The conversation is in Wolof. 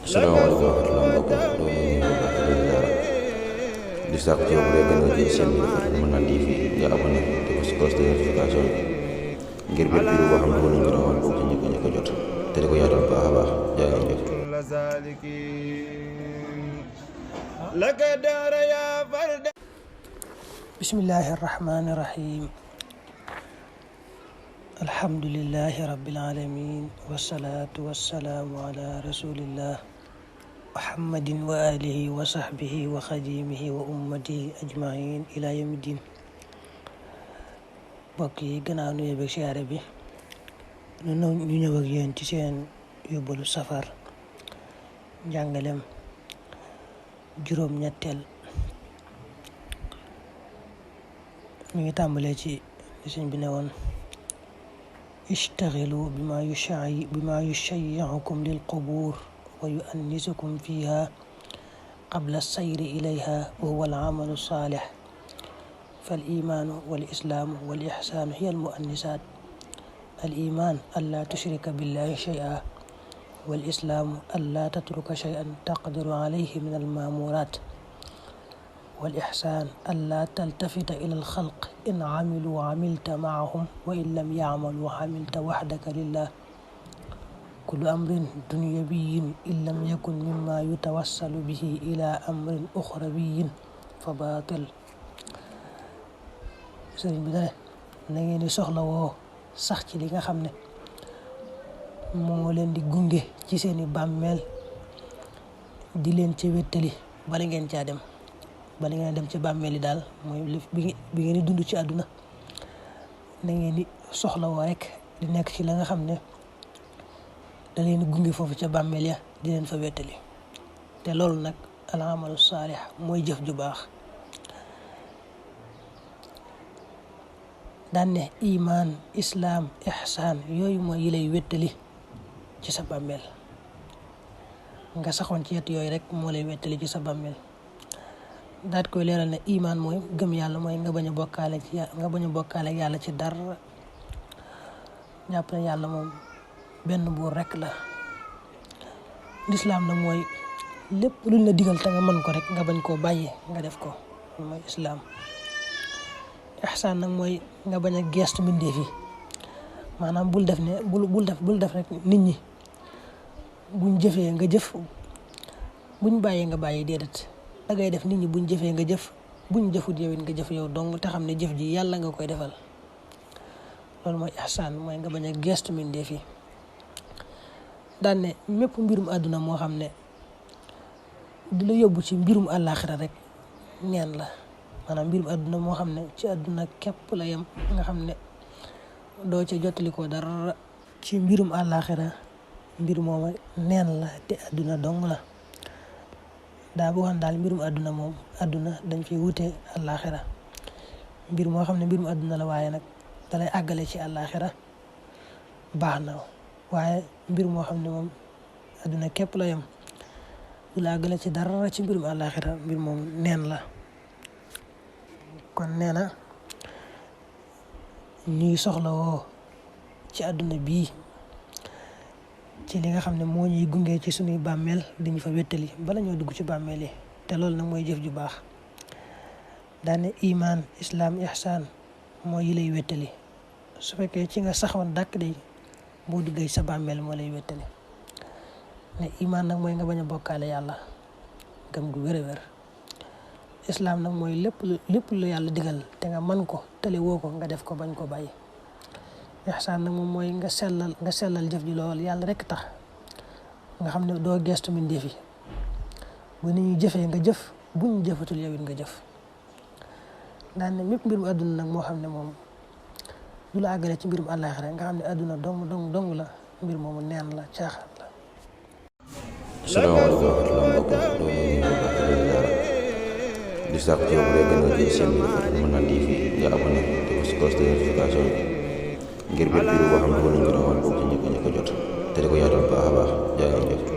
salaamaaleykum wa rahmatulah mbokk doo nuyu ñu baax di dara di sàkk ci yow bu dee gën nga ci seen bi dafa Mën Naan TV nga abonné te ko si cloche de notification ngir bépp vidéo boo xam ne wala ñu rawal bokk ci njëkk a jot te di ko yaatal baax a baax jaa ngeen jëf. bismillahi rahmaani rahim. alhamdulillahi rabbil alamin wasalaatu wasalaamu ala rasulillah muhammadin wa alihi wa sahbihi wa xadimihi wa ummatihi ajmain ila yawmi din. mbokk yi gannaaw nuyoo beeg siyaare bi ñu ñëw ak yéen ci seen yóbbalu safar njàngalem juróom-ñetteel. ñu ngi tàmbalee ci sëñ bi ne woon ishtaxilu bima yushayyi'ukum lil qubur wa yu'annisukum fiha qabla sayri ilayha wa huwa al amalu salih fal imanu wal islamu wal ihsanu hiya al mu'annisat. al iman an la tushrika billahi shay'an wal islamu an la tatruka shay'an taqdiru alayhi min al ma'murat wal ihsaan allaa taltafita ila alxalq in amilu amilta maahum wa in lam yacmalu amilta waxdaka lillah. kullu amrin dunyawiyin in lam yakun mimma yutawassalu bihi ila amrin uxrawiyin fa baatil. sëriñ bi ne na ngeen di soxla woo sax ci li nga xam ne moo leen di gunge ci seeni bàmmeel di leen ci wéttali bala ngeen caa dem. bala ngeen dem ci bàmmeel yi daal mooy bi ngeen di dund ci àdduna na ngeen di soxlawoo rek di nekk ci la nga xam ne da leen gunge foofu ca bàmmeel ya di leen fa wettali. te loolu nag al amalu saalih mooy jëf ju baax. daan ne imaan islaam ihsaan yooyu mooy yi lay wettali ci sa bàmmeel. nga saxoon ci yett yooyu rek moo lay wettali ci sa bàmmeel. daat koy leeral ne imaan mooy gëm yàlla mooy nga bañ a bokkaale yàlla ci dara. jàpp ne yàlla moom benn buur rek la. lislaam nag mooy lépp luñ la digal te nga mën ko rek nga bañ koo bàyyi nga def ko mooy islaam. ihsaan nag mooy nga bañ a geestu mbindeef yi maanaam bul def rek nit ñi buñ jëfee nga jëf buñ bàyyee nga bàyyi déedéet. dangay def nit ñi buñ jëfee nga jëf buñ jëfut yow it nga jëf yow dong te xam ne jëf ji yàlla nga koy defal. loolu mooy ihsaan mooy nga bañ a geestu mbindeef yi. daan ne mépp mbirum àdduna moo xam ne di la yóbbu ci mbirum àllaaxira rek neen la. maanaam mbirum àdduna moo xam ne ci àdduna képp la yem nga xam ne doo ca jottalikoo dara. ci mbirum àllaaxira mbir mooma neen la te àdduna dong la. daa boo xam daal mbirum àdduna moom àdduna dañ fi wute àllaaxira. mbir moo xam ne mbirum àdduna la waaye nag dalay àggale ci àllaaxira baax na. waaye mbir moo xam ne moom àdduna képp la yem du la àggale ci dara ci mbirum àllaaxira mbir moom neen la. kon nee na ñuy soxla woo ci àdduna bii ci li nga xam ne moo ñuy gunge ci suñuy bàmmeel diñu fa wéttali bala ñoo dugg ci bàmmeel yi. te loolu nag mooy jëf ju baax. daane imaan islaam ihsaan mooy yi lay wéttali. su fekkee ci nga saxoon dàkk de boo duggee sa bàmmeel moo lay wéttali. ne imaan nag mooy nga bañ a bokkaale yàlla gëm gu wér a wér. islaam nag mooy lépp lu yàlla digal te nga man ko tele woo ko nga def ko bañ ko bàyyi. ihsaan nag moom mooy nga sellal jëf ji lool yàlla rek tax nga xam ne doo geestu mbindeef yi bu nit ñi jëfee nga jëf buñ jëfatul yow it nga jëf. daan ne mépp mbirum àdduna nag moo xam ne moom du la àggale ci mbirum àllaaxira nga xam ne àdduna dong la mbir moomu neen la caaxaan la. salaamaaleykum wa rahmatulah mbokk doo nuyu ñu baax di dara di sàkk ci yow bu dee gën nga ci seen bi dafa Mën Naan TV nga abonné te ko si cloche de notification ngir bépp vidéo boo xam ne wala ñu rawal bokk ci njëkk a jot te di ko yaatal baax a baax jaa ngeen jëf.